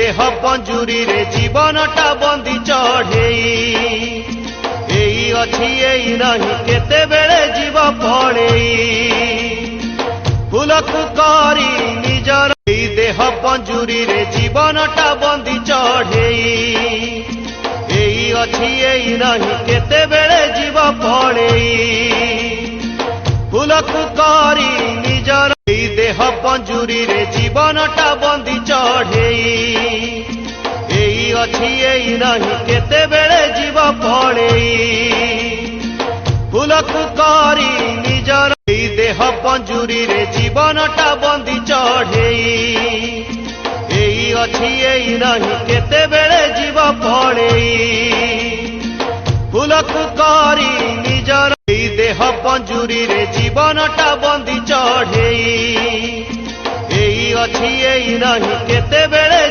देह पंजुरी रे जीवनटा बंदी चढ़ेई एई अछि एई नहीं केते बेले जीव पड़ेई फूलकु करी निजर एई देह पंजुरी रे जीवनटा बंदी चढ़ेई एई अछि एई नहीं केते बेले जीव पड़ेई फूलकु करी निजर एई देह पंजुरी रे जीवनटा बंदी चढ़ेई एई अछि एई नहीं केते बेले जीव पड़ेई फूलकु करी निजर एई देह पंजुरी रे जीवनटा बंदी चढ़ेई एई अछि एई नहीं केते बेले जीव पड़ेई फूलकु करी निजर एई देह पंजुरी रे जीवनटा बंदी चढ़ेई एई अछि एई नहीं केते बेले